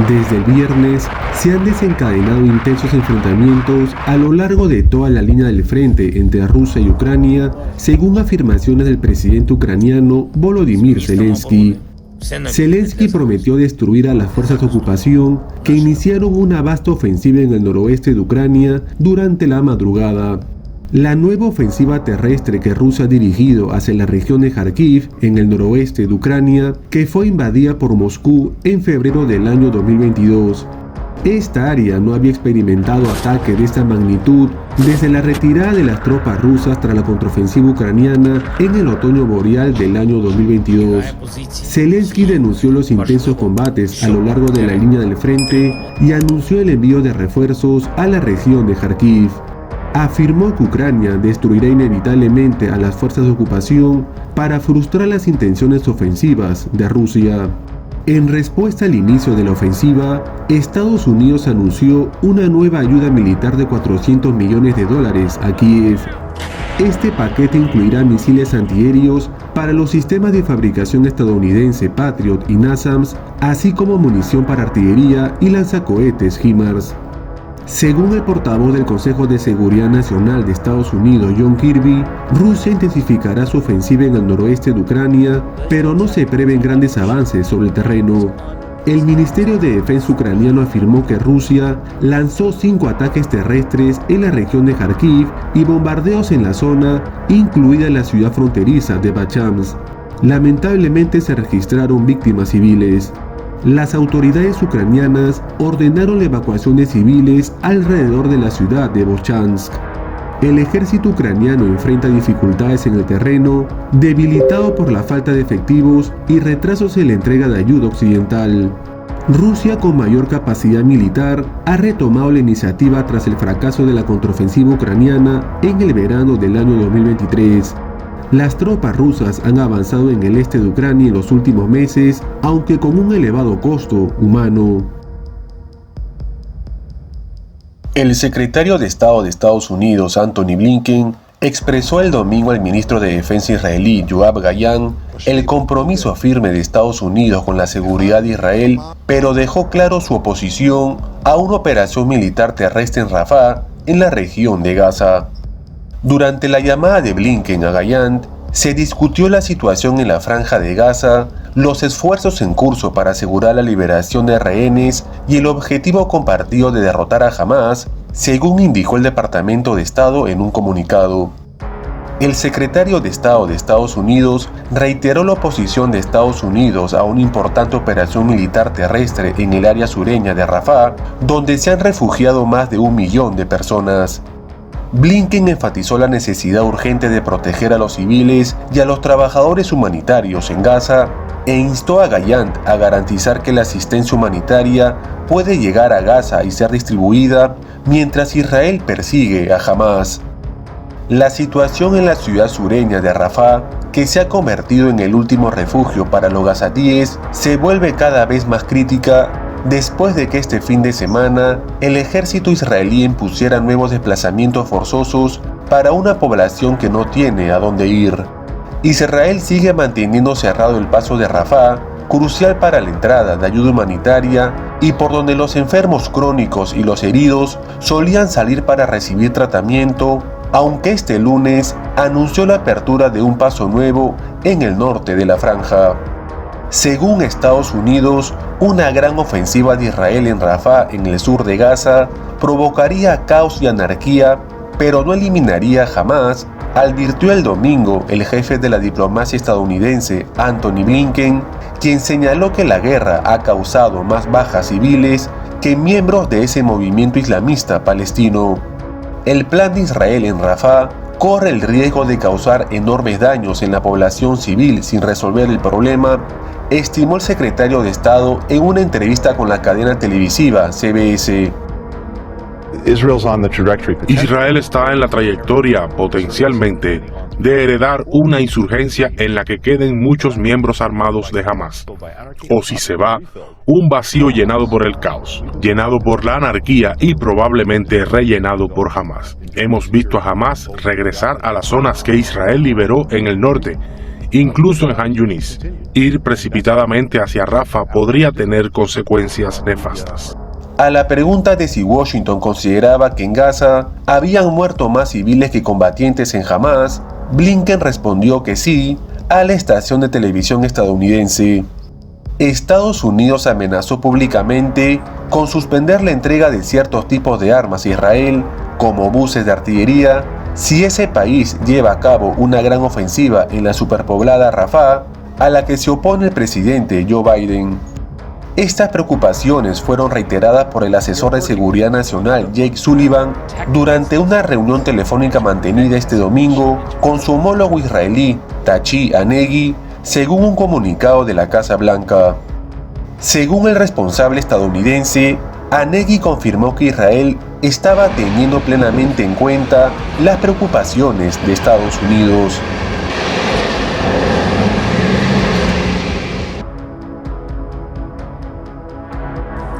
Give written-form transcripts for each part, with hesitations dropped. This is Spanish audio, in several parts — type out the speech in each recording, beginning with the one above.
Desde el viernes se han desencadenado intensos enfrentamientos a lo largo de toda la línea del frente entre Rusia y Ucrania, según afirmaciones del presidente ucraniano Volodymyr Zelensky. Zelensky prometió destruir a las fuerzas de ocupación que iniciaron una vasta ofensiva en el noroeste de Ucrania durante la madrugada. La nueva ofensiva terrestre que Rusia ha dirigido hacia la región de Kharkiv, en el noroeste de Ucrania, que fue invadida por Moscú en febrero del año 2022. Esta área no había experimentado ataques de esta magnitud desde la retirada de las tropas rusas tras la contraofensiva ucraniana en el otoño boreal del año 2022. Zelensky denunció los intensos combates a lo largo de la línea del frente y anunció el envío de refuerzos a la región de Kharkiv. Afirmó que Ucrania destruirá inevitablemente a las fuerzas de ocupación para frustrar las intenciones ofensivas de Rusia. En respuesta al inicio de la ofensiva, Estados Unidos anunció una nueva ayuda militar de $400 millones a Kiev. Este paquete incluirá misiles antiaéreos para los sistemas de fabricación estadounidense Patriot y NASAMS, así como munición para artillería y lanzacohetes HIMARS. Según el portavoz del Consejo de Seguridad Nacional de Estados Unidos, John Kirby, Rusia intensificará su ofensiva en el noroeste de Ucrania, pero no se prevén grandes avances sobre el terreno. El Ministerio de Defensa ucraniano afirmó que Rusia lanzó 5 ataques terrestres en la región de Kharkiv y bombardeos en la zona, incluida la ciudad fronteriza de Bachans. Lamentablemente se registraron víctimas civiles. Las autoridades ucranianas ordenaron la evacuación de civiles alrededor de la ciudad de Volchansk. El ejército ucraniano enfrenta dificultades en el terreno, debilitado por la falta de efectivos y retrasos en la entrega de ayuda occidental. Rusia, con mayor capacidad militar, ha retomado la iniciativa tras el fracaso de la contraofensiva ucraniana en el verano del año 2023. Las tropas rusas han avanzado en el este de Ucrania en los últimos meses, aunque con un elevado costo humano. El secretario de Estado de Estados Unidos, Antony Blinken, expresó el domingo al ministro de Defensa israelí, Yoav Gallant, el compromiso firme de Estados Unidos con la seguridad de Israel, pero dejó claro su oposición a una operación militar terrestre en Rafah, en la región de Gaza. Durante la llamada de Blinken a Gallant, se discutió la situación en la franja de Gaza, los esfuerzos en curso para asegurar la liberación de rehenes y el objetivo compartido de derrotar a Hamas, según indicó el Departamento de Estado en un comunicado. El secretario de Estado de Estados Unidos reiteró la oposición de Estados Unidos a una importante operación militar terrestre en el área sureña de Rafah, donde se han refugiado más de 1 millón de personas. Blinken enfatizó la necesidad urgente de proteger a los civiles y a los trabajadores humanitarios en Gaza e instó a Gallant a garantizar que la asistencia humanitaria puede llegar a Gaza y ser distribuida mientras Israel persigue a Hamas. La situación en la ciudad sureña de Rafah, que se ha convertido en el último refugio para los gazatíes, se vuelve cada vez más crítica después de que este fin de semana el ejército israelí impusiera nuevos desplazamientos forzosos para una población que no tiene a dónde ir. Israel sigue manteniendo cerrado el paso de Rafah, crucial para la entrada de ayuda humanitaria y por donde los enfermos crónicos y los heridos solían salir para recibir tratamiento, aunque este lunes anunció la apertura de un paso nuevo en el norte de la franja. Según Estados Unidos, una gran ofensiva de Israel en Rafah, en el sur de Gaza, provocaría caos y anarquía, pero no eliminaría a Hamas, advirtió el domingo el jefe de la diplomacia estadounidense, Antony Blinken, quien señaló que la guerra ha causado más bajas civiles que miembros de ese movimiento islamista palestino. El plan de Israel en Rafah corre el riesgo de causar enormes daños en la población civil sin resolver el problema, estimó el secretario de Estado en una entrevista con la cadena televisiva CBS. Israel está en la trayectoria, potencialmente, de heredar una insurgencia en la que queden muchos miembros armados de Hamas. O si se va, un vacío llenado por el caos, llenado por la anarquía y probablemente rellenado por Hamas. Hemos visto a Hamas regresar a las zonas que Israel liberó en el norte incluso en Han Yunis. Ir precipitadamente hacia Rafah podría tener consecuencias nefastas. A la pregunta de si Washington consideraba que en Gaza habían muerto más civiles que combatientes en Hamás, Blinken respondió que sí a la estación de televisión estadounidense. Estados Unidos amenazó públicamente con suspender la entrega de ciertos tipos de armas a Israel, como buses de artillería, si ese país lleva a cabo una gran ofensiva en la superpoblada Rafah, a la que se opone el presidente Joe Biden. Estas preocupaciones fueron reiteradas por el asesor de seguridad nacional Jake Sullivan durante una reunión telefónica mantenida este domingo con su homólogo israelí Tachi Hanegbi, según un comunicado de la Casa Blanca. Según el responsable estadounidense, Hanegbi confirmó que Israel estaba teniendo plenamente en cuenta las preocupaciones de Estados Unidos.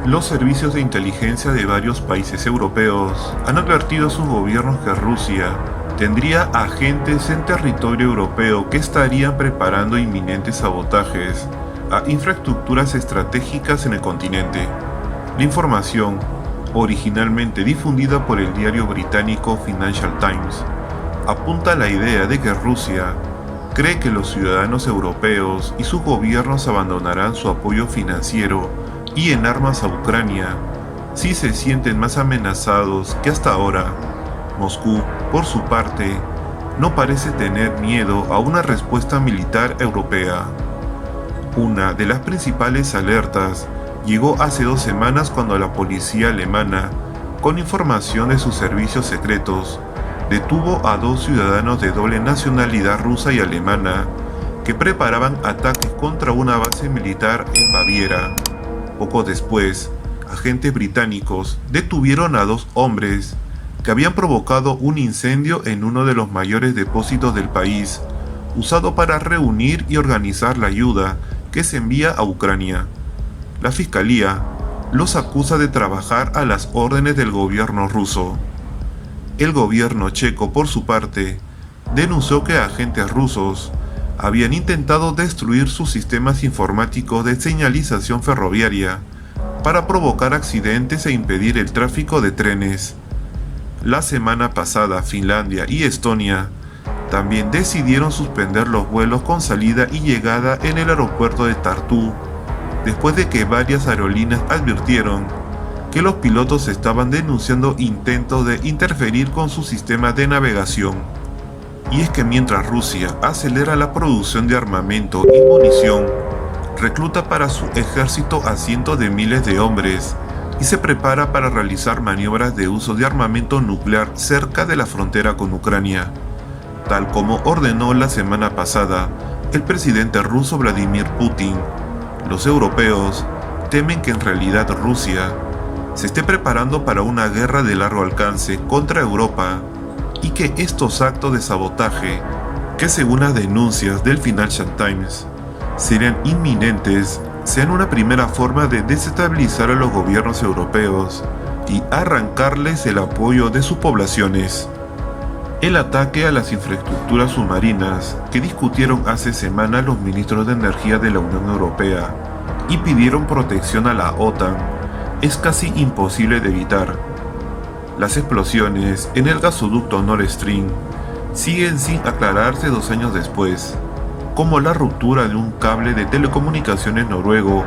Los servicios de inteligencia de varios países europeos han advertido a sus gobiernos que Rusia tendría agentes en territorio europeo que estarían preparando inminentes sabotajes a infraestructuras estratégicas en el continente. La información, originalmente difundida por el diario británico Financial Times, apunta a la idea de que Rusia cree que los ciudadanos europeos y sus gobiernos abandonarán su apoyo financiero y en armas a Ucrania si se sienten más amenazados que hasta ahora. Moscú, por su parte, no parece tener miedo a una respuesta militar europea. Una de las principales alertas llegó hace 2 semanas cuando la policía alemana, con información de sus servicios secretos, detuvo a 2 ciudadanos de doble nacionalidad rusa y alemana que preparaban ataques contra una base militar en Baviera. Poco después, agentes británicos detuvieron a 2 hombres que habían provocado un incendio en uno de los mayores depósitos del país, usado para reunir y organizar la ayuda que se envía a Ucrania. La fiscalía los acusa de trabajar a las órdenes del gobierno ruso. El gobierno checo, por su parte, denunció que agentes rusos habían intentado destruir sus sistemas informáticos de señalización ferroviaria para provocar accidentes e impedir el tráfico de trenes. La semana pasada, Finlandia y Estonia también decidieron suspender los vuelos con salida y llegada en el aeropuerto de Tartu, después de que varias aerolíneas advirtieron que los pilotos estaban denunciando intentos de interferir con su sistema de navegación. Y es que mientras Rusia acelera la producción de armamento y munición, recluta para su ejército a cientos de miles de hombres y se prepara para realizar maniobras de uso de armamento nuclear cerca de la frontera con Ucrania, tal como ordenó la semana pasada el presidente ruso Vladimir Putin. Los europeos temen que en realidad Rusia se esté preparando para una guerra de largo alcance contra Europa y que estos actos de sabotaje, que según las denuncias del Financial Times serían inminentes, sean una primera forma de desestabilizar a los gobiernos europeos y arrancarles el apoyo de sus poblaciones. El ataque a las infraestructuras submarinas que discutieron hace semanas los ministros de energía de la Unión Europea y pidieron protección a la OTAN es casi imposible de evitar. Las explosiones en el gasoducto Nord Stream siguen sin aclararse 2 años después, como la ruptura de un cable de telecomunicaciones noruego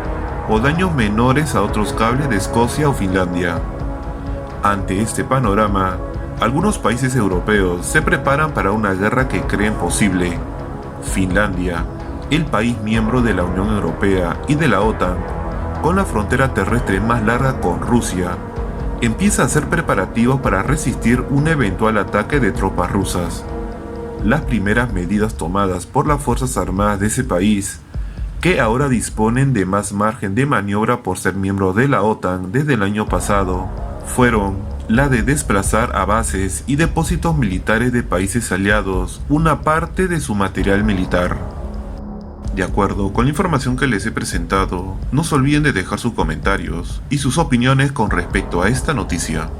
o daños menores a otros cables de Escocia o Finlandia. Ante este panorama, algunos países europeos se preparan para una guerra que creen posible. Finlandia, el país miembro de la Unión Europea y de la OTAN, con la frontera terrestre más larga con Rusia, empieza a hacer preparativos para resistir un eventual ataque de tropas rusas. Las primeras medidas tomadas por las Fuerzas Armadas de ese país, que ahora disponen de más margen de maniobra por ser miembros de la OTAN desde el año pasado, fueron la de desplazar a bases y depósitos militares de países aliados una parte de su material militar. De acuerdo con la información que les he presentado, no se olviden de dejar sus comentarios y sus opiniones con respecto a esta noticia.